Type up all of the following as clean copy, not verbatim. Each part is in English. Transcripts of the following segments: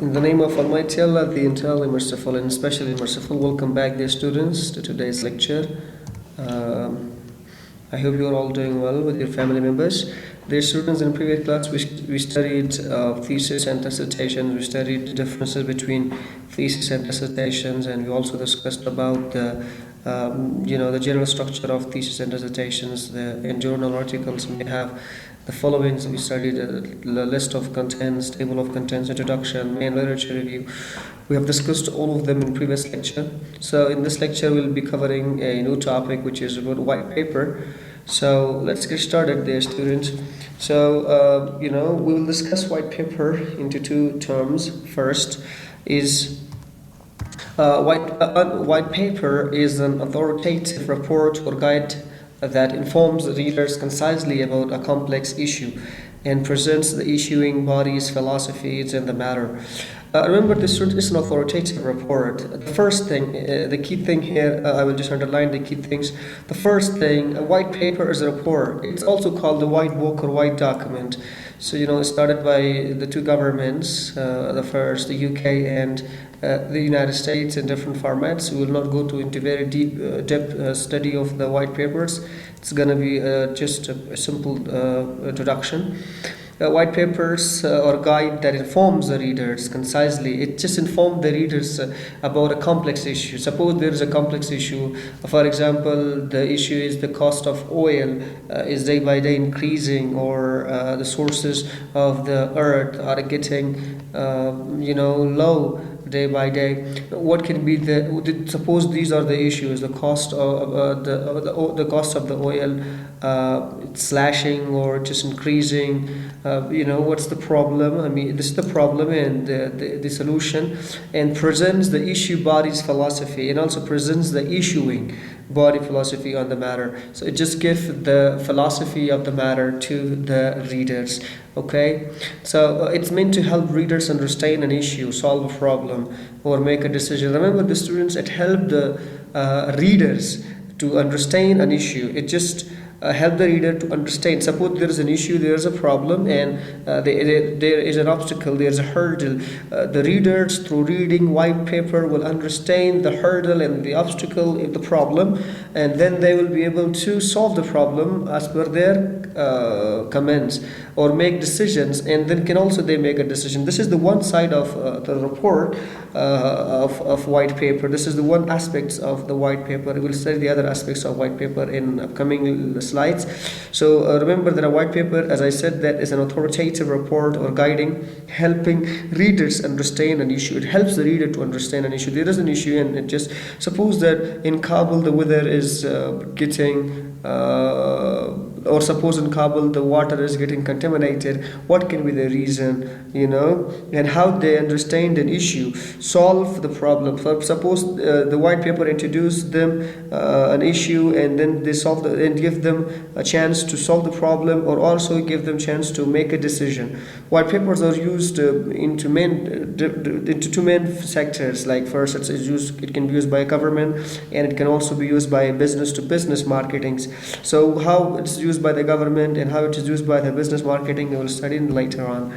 In the name of Almighty Allah, the entirely merciful and especially merciful, welcome back, dear students, to today's lecture. I hope you are all doing well with your family members. Dear students, in previous class we studied thesis and dissertations. We studied the differences between thesis and dissertations, and we also discussed about the the general structure of thesis and dissertations. In journal articles may have the following. We studied the list of contents, table of contents, introduction, main literature review. We have discussed all of them in previous lecture. So in this lecture we'll be covering a new topic, which is about white paper. So let's get started, dear students. So we will discuss white paper into two terms. First is white paper is an authoritative report or guide that informs the readers concisely about a complex issue and presents the issuing body's philosophies in the matter. Remember, this is an authoritative report. The first thing, the key thing here, I will just underline the key things. The first thing, a white paper is a report. It's also called the white book or white document. So, it started by the two governments, the first, the UK and the United States, in different formats. We will not go into very deep depth study of the white papers. It's going to be just a simple introduction. White papers or guide that informs the readers concisely. It just informs the readers about a complex issue. Suppose there is a complex issue. For example, the issue is the cost of oil is day by day increasing, or the sources of the earth are getting low day by day. What can be suppose these are the issues: the cost of the cost of the oil slashing or just increasing. What's the problem? I mean, this is the problem and the solution, and presents the issue body's philosophy, and also presents the issuing body philosophy on the matter. So it just gives the philosophy of the matter to the readers. Okay, so it's meant to help readers understand an issue, solve a problem, or make a decision. Remember, the students, it helped the readers to understand an issue. It just help the reader to understand. Suppose there is an issue, there is a problem, and there is an obstacle, there is a hurdle. The readers, through reading white paper, will understand the hurdle and the obstacle of the problem, and then they will be able to solve the problem as per their comments, or make decisions, and then can also they make a decision. This is the one side of the report of white paper. This is the one aspect of the white paper. We will study the other aspects of white paper in upcoming slides. So remember that a white paper, as I said, that is an authoritative report or guiding, helping readers understand an issue. It helps the reader to understand an issue. There is an issue, and it just suppose that in Kabul the weather is getting or suppose in Kabul the water is getting contaminated. What can be the reason, and how they understand an issue, solve the problem. Suppose the white paper introduce them an issue, and then they solve and give them a chance to solve the problem, or also give them chance to make a decision. White papers are used into two main sectors. Like first, it can be used by a government, and it can also be used by business to business marketing. So how it's used by the government and how it is used by the business marketing, we will study later on.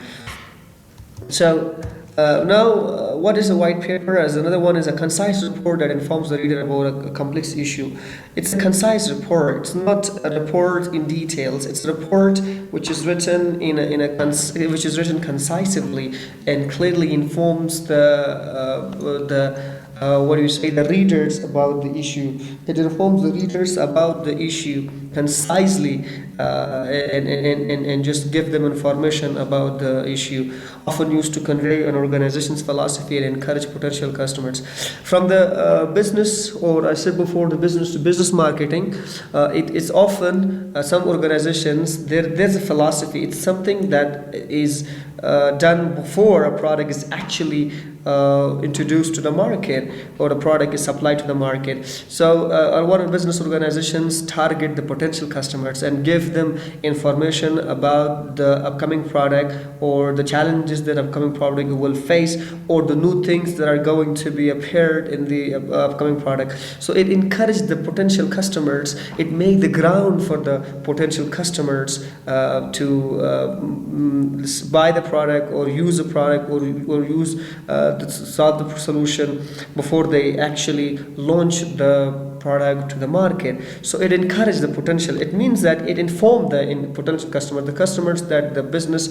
So now, what is a white paper? As another one is a concise report that informs the reader about a complex issue. It's a concise report. It's not a report in details. It's a report which is written which is written concisely and clearly informs the readers about the issue. It informs the readers about the issue concisely, and just give them information about the issue, often used to convey an organization's philosophy and encourage potential customers. From the business, or I said before, the business to business marketing, it is often some organizations, there's a philosophy. It's something that is done before a product is actually introduced to the market, or the product is supplied to the market. So a lot of business organizations target the potential customers and give give them information about the upcoming product, or the challenges that upcoming product will face, or the new things that are going to be appeared in the upcoming product. So it encouraged the potential customers, it made the ground for the potential customers to buy the product or use the product, or use solve the solution before they actually launch the product to the market. So it encouraged the potential. It means that it informed the potential customer, the customers that the business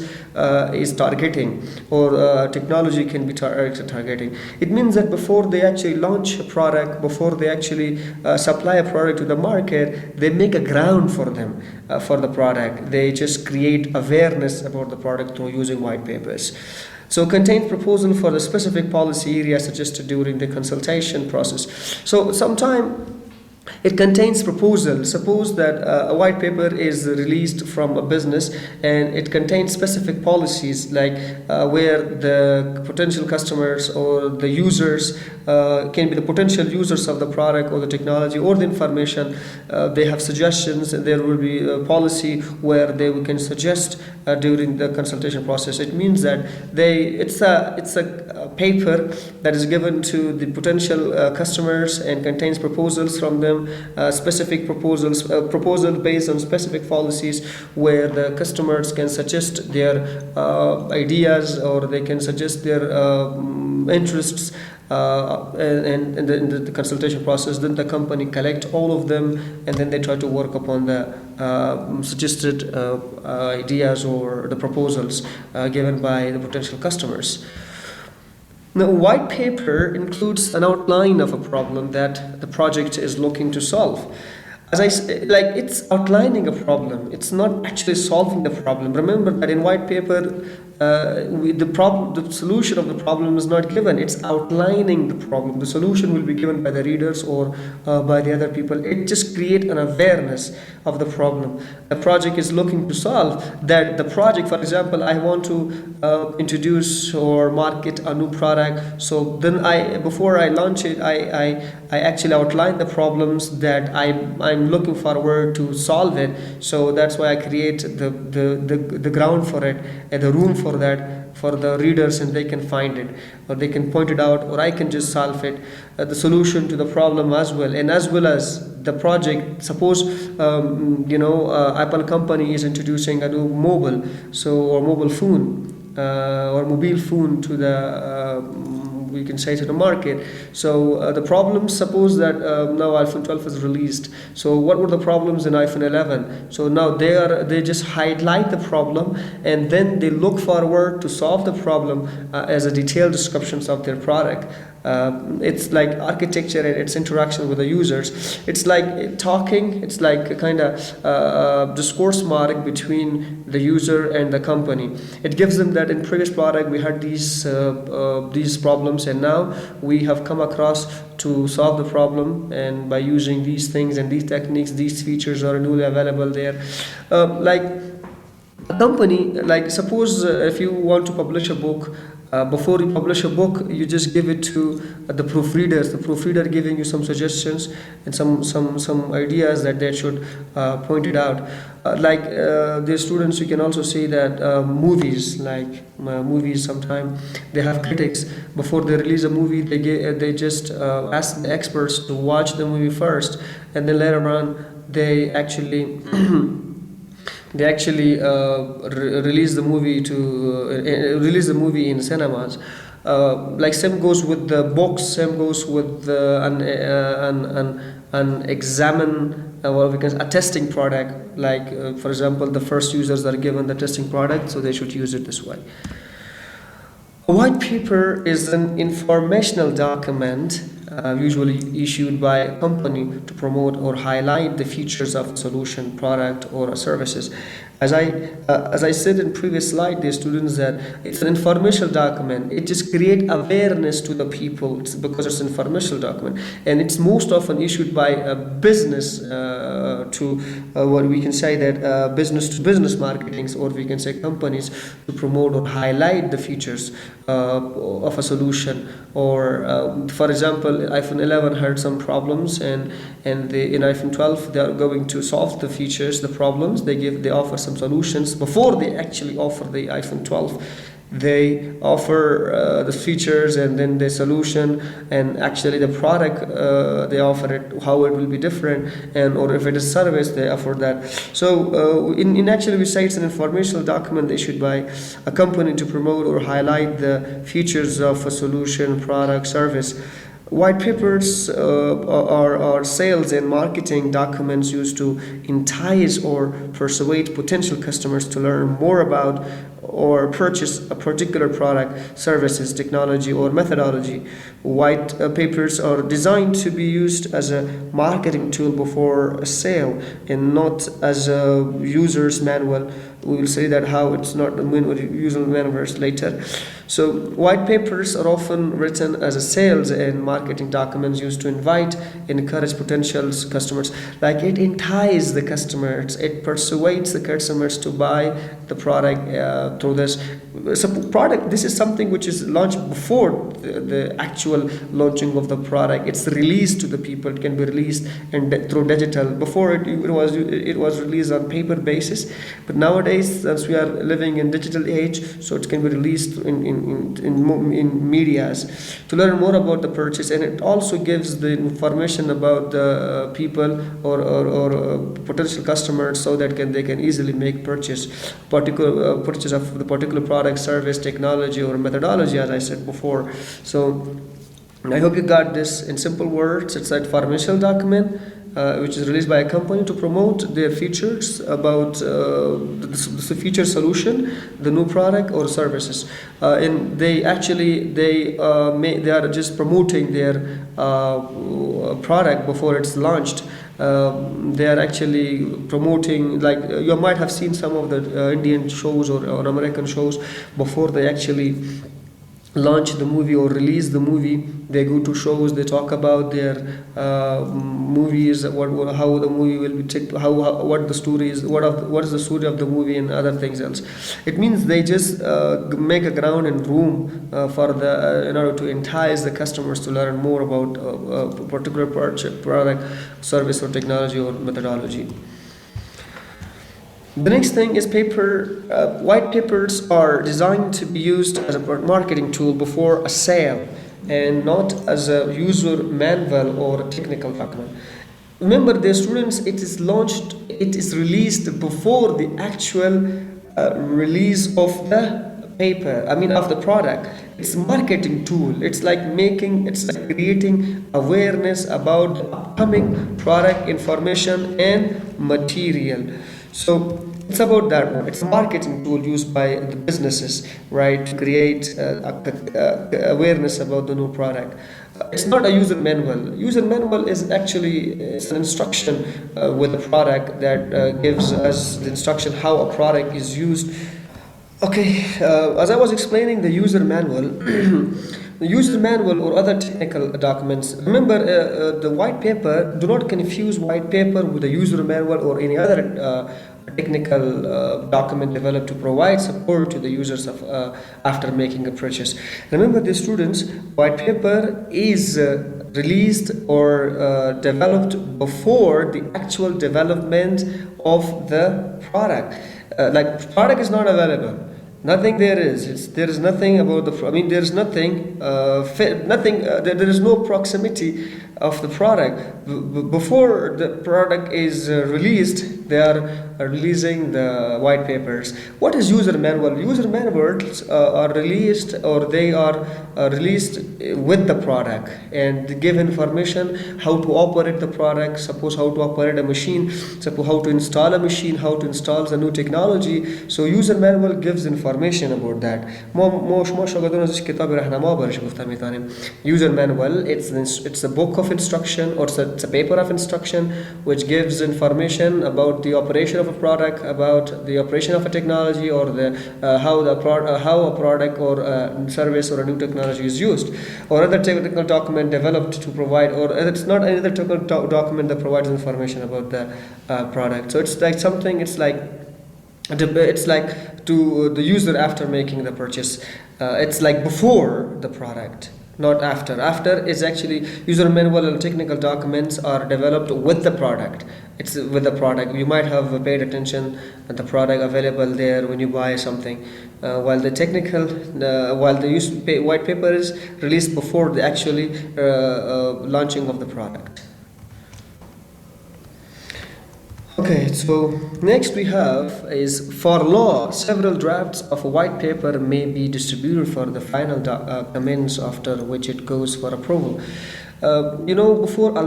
is targeting, or technology can be targeting. It means that before they actually launch a product, before they actually supply a product to the market, they make a ground for them for the product. They just create awareness about the product through using white papers. So contain proposal for the specific policy area suggested during the consultation process. So sometime it contains proposal. Suppose that a white paper is released from a business, and it contains specific policies, like where the potential customers or the users can be the potential users of the product or the technology or the information. They have suggestions, and there will be a policy where they can suggest during the consultation process. It means that it's a paper that is given to the potential customers and contains proposals from them, specific proposal based on specific policies, where the customers can suggest their ideas, or they can suggest their interests and in the consultation process. Then the company collect all of them, and then they try to work upon the suggested ideas or the proposals given by the potential customers. Now, white paper includes an outline of a problem that the project is looking to solve. As it's outlining a problem. It's not actually solving the problem. Remember that in white paper, the solution of the problem is not given. It's outlining the problem. The solution will be given by the readers or by the other people. It just creates an awareness of the problem the project is looking to solve. That the project, for example, I want to introduce or market a new product. So then before I launch it, I actually outline the problems that I'm looking forward to solve it. So that's why I create the ground for it and the room for that for the readers, and they can find it, or they can point it out, or I can just solve it, the solution to the problem as well. And as well as the project, suppose Apple company is introducing a new mobile phone to the we can say to the market. So the problems, suppose that now iPhone 12 is released. So what were the problems in iPhone 11? So now they just highlight the problem, and then they look forward to solve the problem as a detailed descriptions of their product. It's like architecture and its interaction with the users. It's like talking. It's like a kind of discourse mark between the user and the company. It gives them that in previous product we had these problems, and now we have come across to solve the problem, and by using these things and these techniques, these features are newly available there. Like a company, like suppose if you want to publish a book. Before you publish a book, you just give it to the proofreaders. The proofreader giving you some suggestions and some ideas that they should point it out. The students, you can also see that movies, sometimes they have critics. Before they release a movie, they just ask the experts to watch the movie first, and then later on they actually release the movie in cinemas. Same goes with the books. Same goes with an examine, a testing product. For example, the first users are given the testing product, so they should use it this way. A white paper is an informational document usually issued by a company to promote or highlight the features of a solution, product, or services. As I said in previous slide, the students, that it's an informational document. It just create awareness to the people. It's because it's an informational document, and it's most often issued by a business to what we can say that business to business marketings, or we can say companies, to promote or highlight the features of a solution. Or for example, iPhone 11 had some problems, and in iPhone 12 they are going to solve the features, the problems. They offer some solutions before they actually offer the iPhone 12. They offer the features and then the solution, and actually the product they offer it, how it will be different, and or if it is service they offer that. So in actually we say it's an informational document issued by a company to promote or highlight the features of a solution, product, service. White papers are sales and marketing documents used to entice or persuade potential customers to learn more about or purchase a particular product, services, technology, or methodology. White papers are designed to be used as a marketing tool before a sale, and not as a user's manual. We will say that how it's not a user manual later. So white papers are often written as a sales and marketing documents used to invite and encourage potential customers. Like it entices the customers, it persuades the customers to buy the product through this. So product, this is something which is launched before the actual launching of the product. It's released to the people. It can be released and through digital. Before it was released on paper basis, but nowadays, since we are living in digital age, so it can be released in medias to learn more about the purchase, and it also gives the information about the people or potential customers, so that they can easily make purchase of the particular product, service, technology, or methodology, as I said before. So I hope you got this in simple words. It's an informational document which is released by a company to promote their features about the feature solution, the new product or services, and they are just promoting their product before it's launched. They are actually promoting, like you might have seen some of the Indian shows or American shows. Before they actually launch the movie or release the movie, they go to shows, they talk about their movies, how the movie will be what the story is, what is the story of the movie, and other things else. It means they just make a ground and room for the in order to entice the customers to learn more about a particular product, service, or technology, or methodology. The next thing is paper. White papers are designed to be used as a marketing tool before a sale, and not as a user manual or a technical document. Remember, the students, it is released before the actual release of the paper, of the product. It's a marketing tool. It's like creating awareness about the upcoming product information and material. So it's about that one. It's a marketing tool used by the businesses, right, to create awareness about the new product. It's not a user manual. User manual is actually it's an instruction with the product that gives us the instruction how a product is used. Okay, as I was explaining the user manual, the user manual or other technical documents. Remember, the white paper, do not confuse white paper with a user manual or any other technical document developed to provide support to the users after making a purchase. Remember, the students, white paper is released or developed before the actual development of the product. Like product is not available. Nothing there is. There is nothing about there is nothing. There is no proximity of the product. Before the product is released, they are releasing the white papers. What is user manual? User manuals are released, or they are released with the product, and give information how to operate the product. Suppose how to operate a machine. Suppose how to install a machine. How to install the new technology. So user manual gives information about that. User manual, it's a book of instruction, or it's a paper of instruction which gives information about about the operation of a product, about the operation of a technology, or how a product or a service or a new technology is used, or other technical document developed to provide, or it's not another technical document that provides information about the product. So it's like something. It's like to the user after making the purchase. It's like before the product, not after. After is actually user manual and technical documents are developed with the product. It's with the product. You might have paid attention at the product available there when you buy something, while the white paper is released before the actually launching of the product. Okay, so next we have is for law, several drafts of a white paper may be distributed for the final comments, after which it goes for approval. Before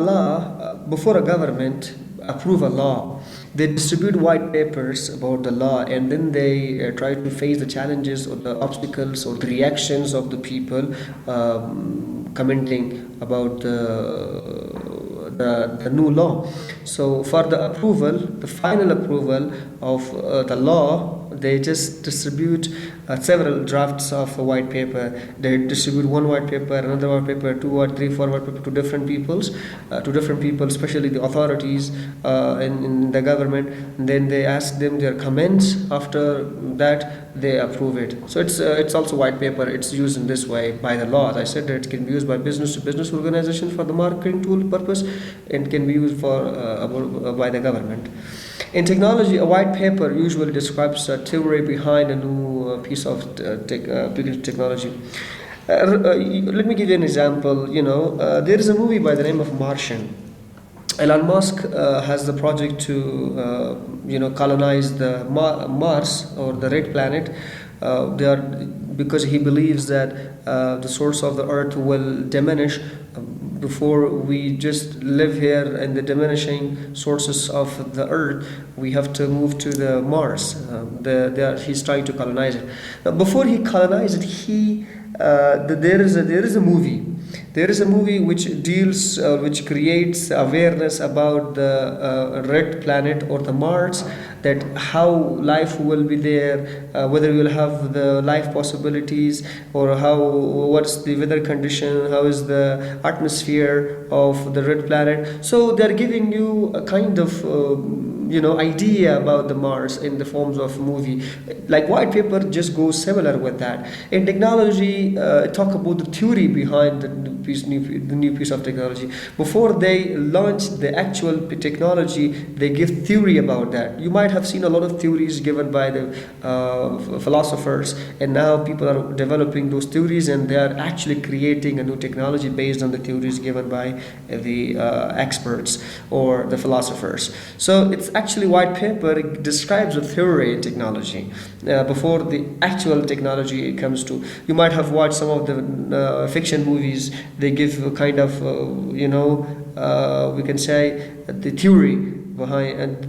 a government approve a law, they distribute white papers about the law, and then they try to face the challenges or the obstacles or the reactions of the people commenting about the new law. So for the approval, the final approval of the law, they just distribute several drafts of a white paper. They distribute one white paper, another white paper, 2 or 3, 4 white paper to different people, especially the authorities in the government. And then they ask them their comments. After that, they approve it. So it's also white paper. It's used in this way by the law. As I said, it can be used by business to business organization for the marketing tool purpose, and can be used by the government. In technology, a white paper usually describes a theory behind a new piece of technology. Let me give you an example. There is a movie by the name of Martian. Elon Musk has the project to colonize the Mars, or the red planet. Because he believes that the source of the earth will diminish before we just live here in the diminishing sources of the earth. We have to move to the Mars. He's trying to colonize it. Now, before he colonized it, there is a movie. There is a movie which creates awareness about the red planet or the Mars, that how life will be there, whether we will have the life possibilities, or what's the weather condition, how is the atmosphere of the red planet. So they're giving you a kind of idea about the Mars in the forms of movie. Like white paper just goes similar with that. In technology, talk about the theory behind the new piece of technology. Before they launch the actual technology, they give theory about that. You might have seen a lot of theories given by the philosophers, and now people are developing those theories, and they are actually creating a new technology based on the theories given by the experts or the philosophers. So it's actually white paper. It describes a theory in technology before the actual technology comes to. You might have watched some of the fiction movies. They give a kind of we can say the theory behind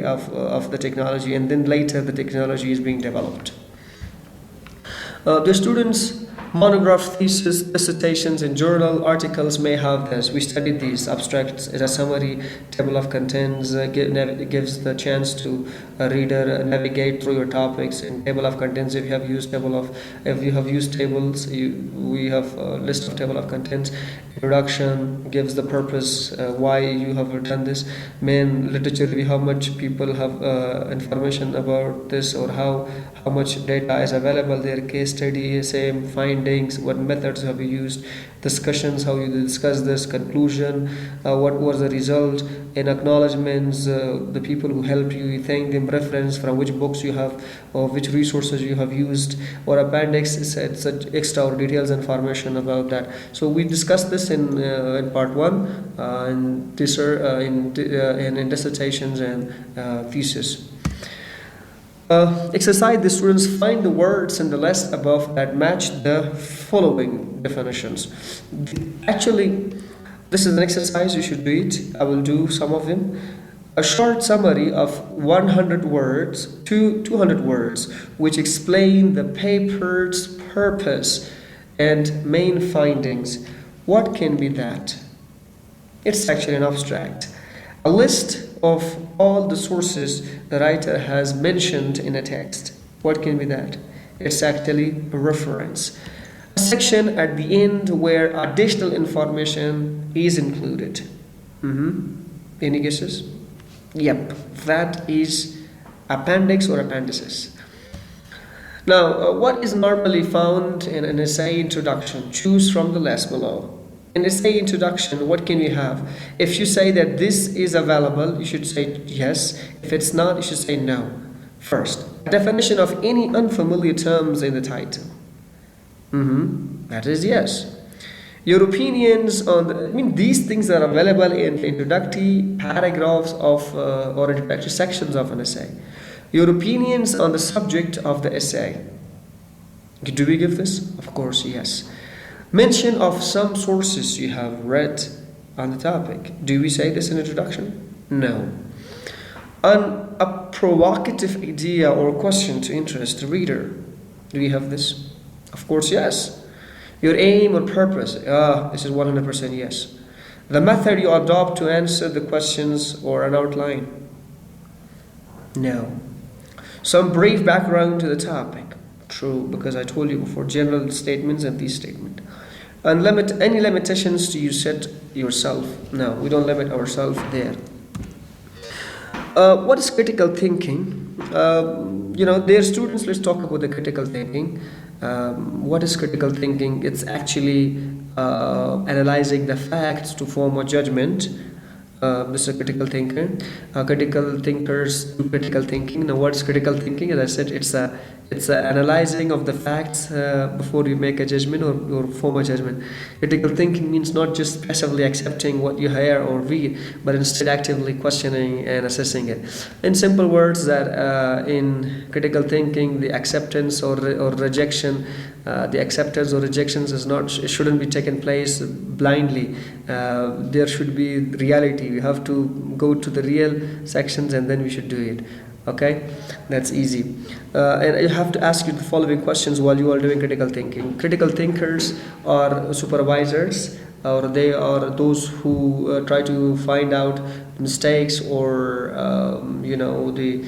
of the technology, and then later the technology is being developed. The students' monograph, thesis, dissertations, and journal articles may have this. We studied these abstracts as a summary. Table of contents gives the chance to a reader navigate through your topics. In table of contents, if you have used tables, we have a list of table of contents. Introduction gives the purpose, why you have done this. Main literature review, how much people have information about this, or how much data is available there. Case study, same findings, what methods have you used. Discussions, how you discuss this. Conclusion, what was the result. In acknowledgements, the people who helped you, you thank them. Reference, from which books you have or which resources you have used. Or appendix, it's extra or details information about that. So we discussed this in part 1 in dissertations and thesis. Exercise, the students find the words in the list above that match the following definitions. Actually, this is an exercise, you should do it. I will do some of them. A short summary of 100 words to 200 words which explain the paper's purpose and main findings. What can be that? It's actually an abstract. A list of all the sources the writer has mentioned in a text. What can be that? It's actually a reference. A section at the end where additional information is included. Any guesses? Yep, that is appendix or appendices. Now, what is normally found in an essay introduction? Choose from the list below. In essay introduction, what can we have? If you say that this is available, you should say yes. If it's not, you should say no. First, definition of any unfamiliar terms in the title. That is yes. Your opinions on these things are available in introductory paragraphs of or introductory sections of an essay. Your opinions on the subject of the essay. Do we give this? Of course, yes. Mention of some sources you have read on the topic. Do we say this in introduction? No. A provocative idea or question to interest the reader. Do we have this? Of course, yes. Your aim or purpose. This is 100% yes. The method you adopt to answer the questions or an outline. No. Some brief background to the topic. True, because I told you before, general statements and these statements. And any limitations do you set yourself? No, we don't limit ourselves there. What is critical thinking? Dear students, let's talk about the critical thinking. What is critical thinking? It's actually analyzing the facts to form a judgment. This is a critical thinker. Critical thinkers do critical thinking. Now, what is critical thinking? As I said, it's a analyzing of the facts before you make a judgment or form a judgment. Critical thinking means not just passively accepting what you hear or read, but instead actively questioning and assessing it. In simple words, that in critical thinking, the acceptance or rejection, the acceptance or rejections shouldn't be taken place blindly. There should be reality. We have to go to the real sections and then we should do it. Okay, that's easy. And you have to ask you the following questions while you are doing critical thinking. Critical thinkers are supervisors, or they are those who try to find out mistakes or the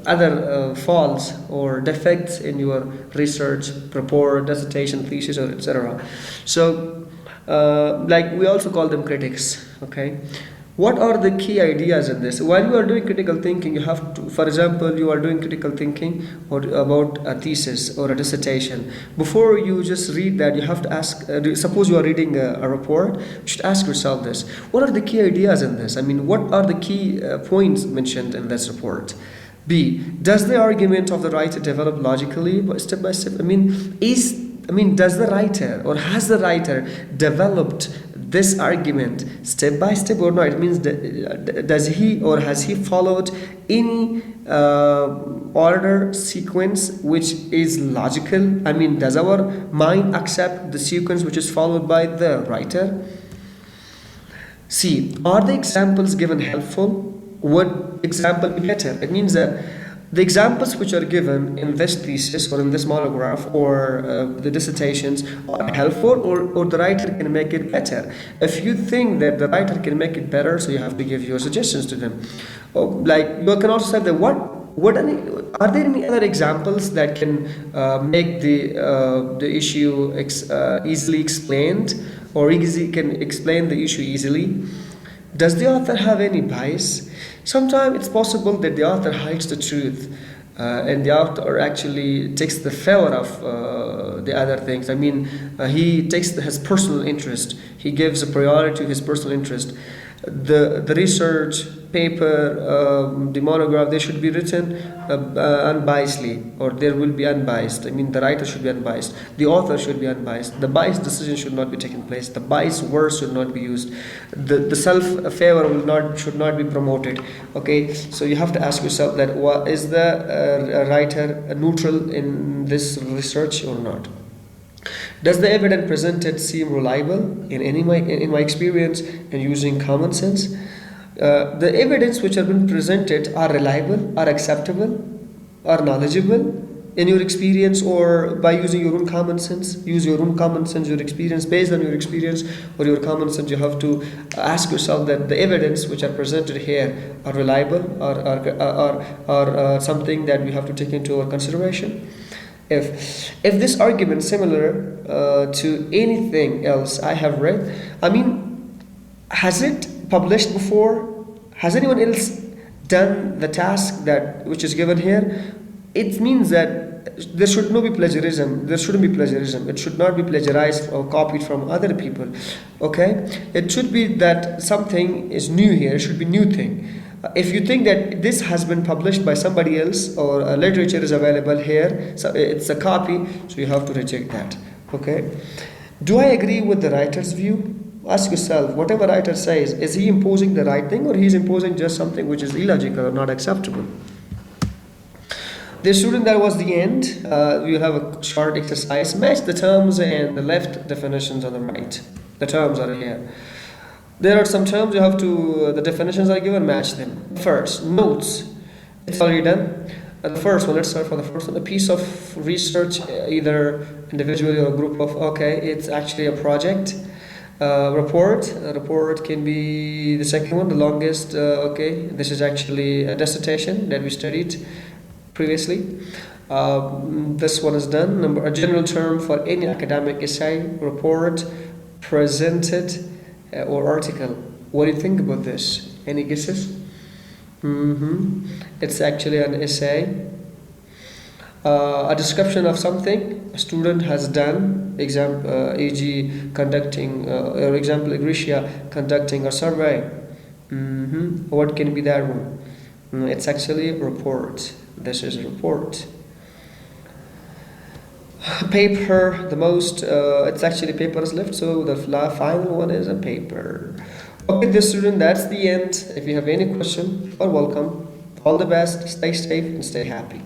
other faults or defects in your research, report, dissertation, thesis, or etc. So, we also call them critics. Okay. What are the key ideas in this? While you are doing critical thinking, you have to, for example, you are doing critical thinking about a thesis or a dissertation. Before you just read that, you have to ask, suppose you are reading a report, you should ask yourself this. What are the key ideas in this? What are the key points mentioned in this report? B, does the argument of the writer develop logically, step by step? Does the writer or has the writer developed this argument step by step or not? It means does he or has he followed any order sequence which is logical? Does our mind accept the sequence which is followed by the writer? C, are the examples given helpful? Would example be better? It means that the examples which are given in this thesis or in this monograph or the dissertations are helpful, or the writer can make it better. If you think that the writer can make it better, so you have to give your suggestions to them. You can also say that are there any other examples that can make the issue easily explained, or can explain the issue easily? Does the author have any bias? Sometimes it's possible that the author hides the truth and the author actually takes the favor of the other things. He takes his personal interest. He gives a priority to his personal interest. The research paper, the monograph, they should be written unbiasedly, or there will be unbiased. The writer should be unbiased. The author should be unbiased. The biased decision should not be taken place. The biased words should not be used. The self-favor should not be promoted. Okay, so you have to ask yourself that is the writer neutral in this research or not? Does the evidence presented seem reliable in my experience and using common sense? The evidence which have been presented are reliable, are acceptable, are knowledgeable, in your experience, or by using your own common sense? Use your own common sense, your experience. Based on your experience or your common sense, you have to ask yourself that the evidence which are presented here are reliable, or something that we have to take into our consideration. If this argument is similar to anything else I have read, I mean, has it published before? Has anyone else done the task that which is given here? It means that there should not be plagiarism. There shouldn't be plagiarism. It should not be plagiarized or copied from other people. Okay? It should be that something is new here. It should be new thing. If you think that this has been published by somebody else, or a literature is available here, so it's a copy, so you have to reject that. Okay? Do I agree with the writer's view? Ask yourself, whatever writer says, is he imposing the right thing, or he's imposing just something which is illogical or not acceptable? The student, that was the end. You have a short exercise. Match the terms and the left definitions on the right. The terms are here. There are some terms you have to, the definitions are given, match them. First, notes. It's already done. The first one, let's start for the first one. A piece of research, either individually or a group of, okay, it's actually a project. Report. A report can be the second one, the longest. Okay, this is actually a dissertation that we studied previously. This one is done. A general term for any academic essay, report, presented, or article. What do you think about this? Any guesses? It's actually an essay. A description of something a student has done, e.g. conducting, or example, Grisha conducting a survey. What can be that one? It's actually a report. This is a report. Paper, the most, it's actually paper is left, so the final one is a paper. Okay, the student, that's the end. If you have any question, you're welcome. All the best, stay safe and stay happy.